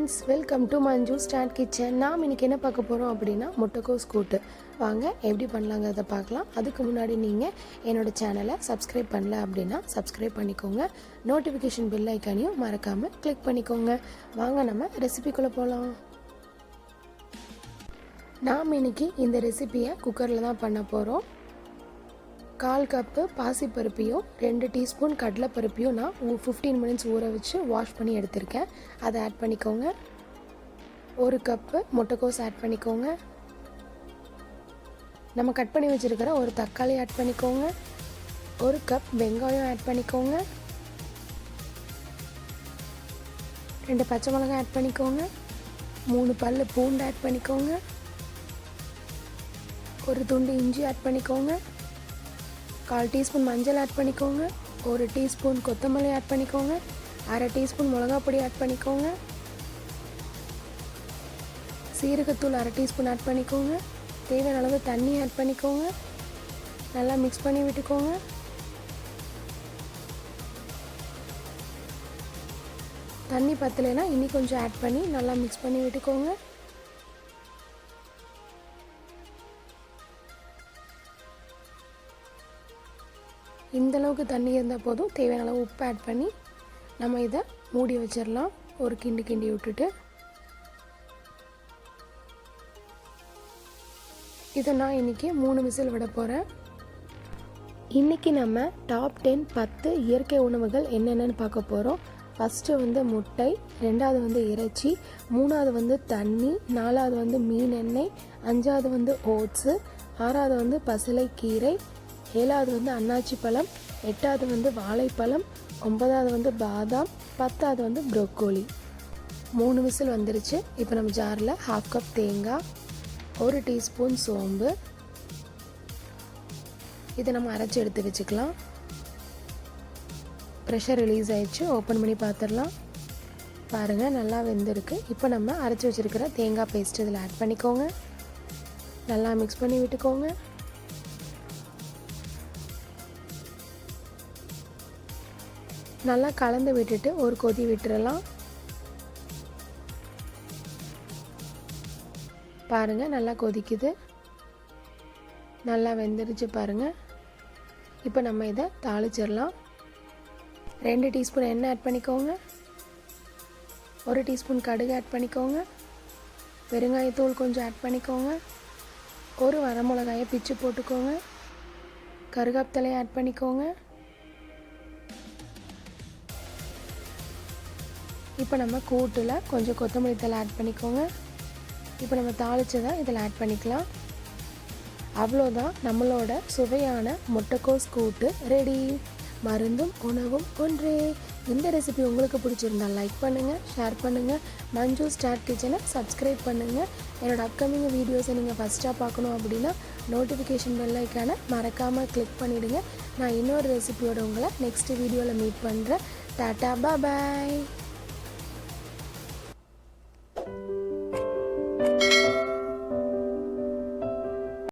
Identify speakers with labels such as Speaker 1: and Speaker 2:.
Speaker 1: friends, welcome to Untitled Kitchen. நாம் இன்னைக்கு என்ன பார்க்க போறோம் அப்படினா முட்டைக்கோஸ் கூட்டு. வாங்க எப்படி பண்ணலாம்ங்கறத பார்க்கலாம். அதுக்கு முன்னாடி நீங்க என்னோட சேனலை Subscribe பண்ணல அப்படினா Subscribe பண்ணிக்கோங்க. நோட்டிஃபிகேஷன் பெல் ஐகானையும் மறக்காம கிளிக் பண்ணிக்கோங்க. வாங்க நம்ம ரெசிபிக்குள்ள போலாம். நாம் இன்னைக்கு இந்த ரெசிபியை குக்கர்ல தான் பண்ண போறோம். 1/4 கப் பாசிப்பருப்பையும் 2 டீஸ்பூன் கடலைப்பருப்பையும் நான் 15 மினிட்ஸ் ஊற வச்சு வாஷ் பண்ணி எடுத்திருக்கேன். அதை ஆட் பண்ணிக்கோங்க. 1 கப் முட்டைக்கோஸ் ஆட் பண்ணிக்கோங்க. நம்ம கட் பண்ணி வச்சிருக்கிற ஒரு தக்காளி ஆட் பண்ணிக்கோங்க. 1 கப் வெங்காயம் ஆட் பண்ணிக்கோங்க. 2 பச்சை மிளகாய் ஆட் பண்ணிக்கோங்க. 3 பல்லு பூண்டு ஆட் பண்ணிக்கோங்க. 1 துண்டு இஞ்சி ஆட் பண்ணிக்கோங்க. 1/4 டீஸ்பூன் மஞ்சள் ஆட் பண்ணிக்கோங்க. 1 டீஸ்பூன் கொத்தமல்லி ஆட் பண்ணிக்கோங்க. 1/2 டீஸ்பூன் மிளகாய் பொடி ஆட் பண்ணிக்கோங்க. சீரகத்தூள் 1/2 டீஸ்பூன் ஆட் பண்ணிக்கோங்க. தேவையான அளவு தண்ணி ஆட் பண்ணிக்கோங்க. நல்லா மிக்ஸ் பண்ணி விட்டுக்கோங்க. தண்ணி பத்தலைன்னா இன்னி கொஞ்சம் ஆட் பண்ணி நல்லா மிக்ஸ் பண்ணி விட்டுக்கோங்க. இந்த அளவுக்கு தண்ணி இருந்தால் போதும். தேவையான அளவு உப்பு ஆட் பண்ணி நம்ம இதை மூடி வச்சிடலாம். ஒரு கிண்டி விட்டுட்டு இதை நான் இன்றைக்கி 3 விசில் விட போகிறேன். இன்றைக்கி நம்ம டாப் 10 இயற்கை உணவுகள் என்னென்னு பார்க்க போகிறோம். ஃபஸ்ட்டு வந்து முட்டை, 2வது வந்து இறைச்சி, 3வது வந்து தண்ணி, 4வது வந்து மீன் எண்ணெய், 5வது வந்து ஓட்ஸு, 6வது வந்து பசலைக்கீரை, 7வது வந்து அன்னாச்சி பழம், 8வது வந்து வாழைப்பழம், 9வது வந்து பாதாம், 10வது வந்து ப்ரோக்கோலி. 3 விசில் வந்துருச்சு. இப்போ நம்ம ஜாரில் 1/2 கப் தேங்காய், 1 டீஸ்பூன் சோம்பு, இதை நம்ம அரைச்சி எடுத்து வச்சுக்கலாம். ப்ரெஷர் ரிலீஸ் ஆயிடுச்சு. ஓப்பன் பண்ணி பார்த்துடலாம். பாருங்கள், நல்லா வெந்திருக்கு. இப்போ நம்ம அரைச்சி வச்சுருக்கிற தேங்காய் பேஸ்ட் இதில் ஆட் பண்ணிக்கோங்க. நல்லா மிக்ஸ் பண்ணி விட்டுக்கோங்க. நல்லா கலந்து விட்டுட்டு ஒரு கொதி விட்டுறலாம். பாருங்கள், நல்லா கொதிக்குது. நல்லா வெந்துருச்சு பாருங்கள். இப்போ நம்ம இதை தாளிச்சிடலாம். 2 டீஸ்பூன் எண்ணெய் ஆட் பண்ணிக்கோங்க. 1 டீஸ்பூன் கடுகு ஆட் பண்ணிக்கோங்க. பெருங்காயத்தூள் கொஞ்சம் ஆட் பண்ணிக்கோங்க. 1 வரமிளகாயை பிச்சு போட்டுக்கோங்க. கருவேப்பிலையை ஆட் பண்ணிக்கோங்க. இப்போ நம்ம கூட்டில் கொஞ்சம் கொத்தமல்லி தழை ஆட் பண்ணிக்கோங்க. இப்போ நம்ம தாளிச்சதை இதில் ஆட் பண்ணிக்கலாம். அவ்வளோதான், நம்மளோட சுவையான முட்டைக்கோஸ் கூட்டு ரெடி. மருந்தும் உணவும் ஒன்றே. இந்த ரெசிபி உங்களுக்கு பிடிச்சிருந்தால் லைக் பண்ணுங்கள், ஷேர் பண்ணுங்கள். Untitled கிச்சனை சப்ஸ்கிரைப் பண்ணுங்கள். என்னோடய அப்கமிங் வீடியோஸை நீங்கள் ஃபஸ்ட்டாக பார்க்கணும் அப்படின்னா நோட்டிஃபிகேஷன் பெல் ஐக்கானை மறக்காமல் கிளிக் பண்ணிவிடுங்க. நான் இன்னொரு ரெசிபியோட உங்களை நெக்ஸ்ட் வீடியோவில் மீட் பண்ணுறேன். டாட்டா, பாய்.